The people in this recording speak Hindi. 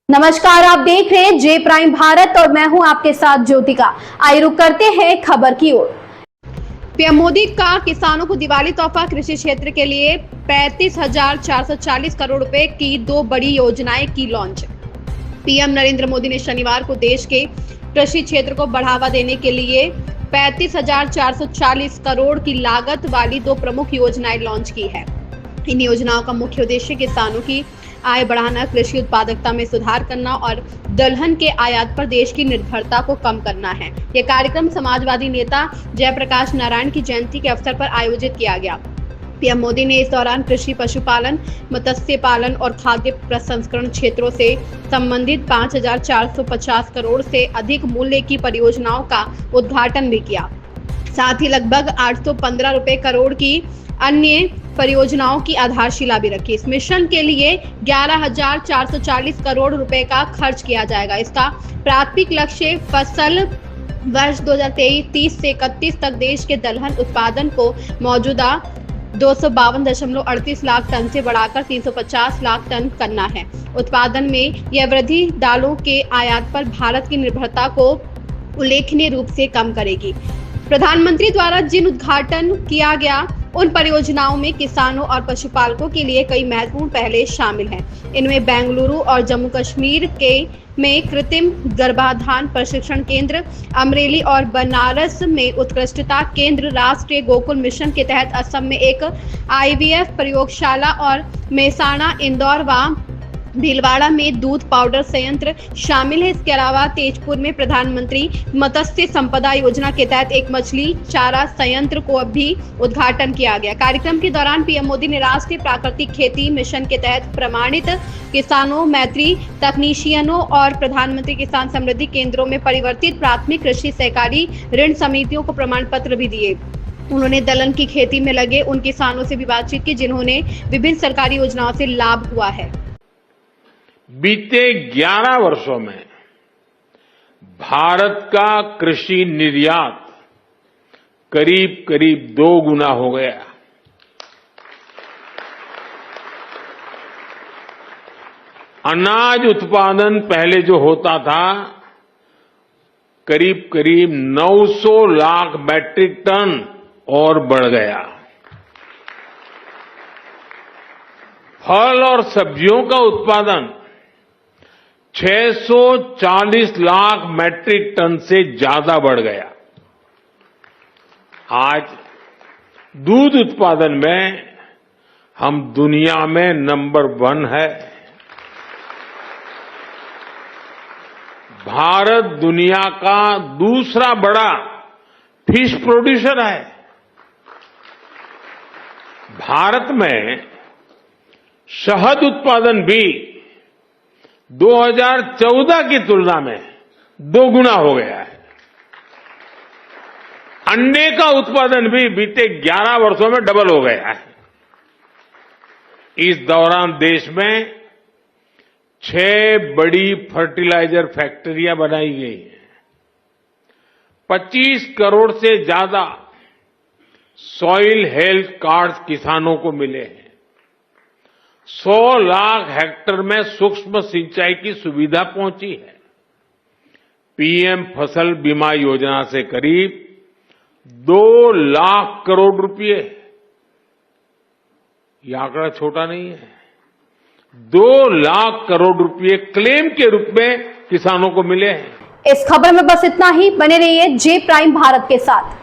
नमस्कार, आप देख रहे हैं जे प्राइम भारत और मैं हूं आपके साथ ज्योतिका। आइए रुक करते हैं खबर की ओर। पीएम मोदी का किसानों को दिवाली तोहफा, कृषि क्षेत्र के लिए 35,440 करोड़ रुपए की दो बड़ी योजनाएं की लॉन्च। पीएम नरेंद्र मोदी ने शनिवार को देश के कृषि क्षेत्र को बढ़ावा देने के लिए 35,440 करोड़ की लागत वाली दो प्रमुख योजनाएं लॉन्च की है। इन योजनाओं का मुख्य उद्देश्य किसानों की आय बढ़ाना, कृषि उत्पादकता में सुधार करना और दलहन के आयात पर देश की निर्भरता को कम करना है। यह कार्यक्रम समाजवादी नेता जयप्रकाश नारायण की जयंती के अवसर पर आयोजित किया गया। पीएम मोदी ने इस दौरान कृषि, पशुपालन, मत्स्य पालन और खाद्य प्रसंस्करण क्षेत्रों से संबंधित 5,450 करोड़ से अधिक मूल्य की परियोजनाओं का उद्घाटन भी किया। साथ ही लगभग 815 करोड़ की अन्य परियोजनाओं की आधारशिला भी रखी। इस मिशन के लिए 11,440 करोड़ रुपए का खर्च किया जाएगा। इसका प्राथमिक लक्ष्य फसल वर्ष 2023 से 31 तक देश के दलहन उत्पादन को मौजूदा 252.38 लाख टन से बढ़ाकर 350 लाख टन करना है। उत्पादन में यह वृद्धि दालों के आयात पर भारत की निर्भरता को उल्लेखनीय रूप से कम करेगी। प्रधानमंत्री द्वारा जिन उद्घाटन किया गया उन परियोजनाओं में किसानों और पशुपालकों के लिए कई महत्वपूर्ण पहले शामिल हैं। इनमें बेंगलुरु और जम्मू कश्मीर में कृत्रिम गर्भाधान प्रशिक्षण केंद्र, अमरेली और बनारस में उत्कृष्टता केंद्र, राष्ट्रीय गोकुल मिशन के तहत असम में एक IVF प्रयोगशाला और मेहसाणा, इंदौर व भीलवाड़ा में दूध पाउडर संयंत्र शामिल है। इसके अलावा तेजपुर में प्रधानमंत्री मत्स्य संपदा योजना के तहत एक मछली चारा संयंत्र को भी उद्घाटन किया गया। कार्यक्रम के दौरान पीएम मोदी ने राष्ट्रीय प्राकृतिक खेती मिशन के तहत प्रमाणित किसानों, मैत्री तकनीशियनों और प्रधानमंत्री किसान समृद्धि केंद्रों में परिवर्तित प्राथमिक कृषि सहकारी ऋण समितियों को प्रमाण पत्र भी दिए। उन्होंने दलहन की खेती में लगे उन किसानों से भी बातचीत की जिन्होंने विभिन्न सरकारी योजनाओं से लाभ हुआ है। बीते 11 वर्षों में भारत का कृषि निर्यात करीब करीब 2 गुना हो गया। अनाज उत्पादन पहले जो होता था करीब करीब 900 लाख मैट्रिक टन और बढ़ गया। फल और सब्जियों का उत्पादन 640 लाख मैट्रिक टन से ज्यादा बढ़ गया। आज दूध उत्पादन में हम दुनिया में नंबर 1 है। भारत दुनिया का दूसरा बड़ा फिश प्रोड्यूसर है। भारत में शहद उत्पादन भी 2014 की तुलना में 2 गुना हो गया है। अंडे का उत्पादन भी बीते 11 वर्षों में डबल हो गया है। इस दौरान देश में 6 बड़ी फर्टिलाइजर फैक्ट्रियां बनाई गई हैं। 25 करोड़ से ज्यादा सॉइल हेल्थ कार्ड्स किसानों को मिले हैं। 100 लाख हेक्टेयर में सूक्ष्म सिंचाई की सुविधा पहुंची है। पीएम फसल बीमा योजना से करीब 2 लाख करोड़ रुपए, यह आंकड़ा छोटा नहीं है, 2 लाख करोड़ रुपए क्लेम के रूप में किसानों को मिले हैं। इस खबर में बस इतना ही। बने रहिए जे प्राइम भारत के साथ।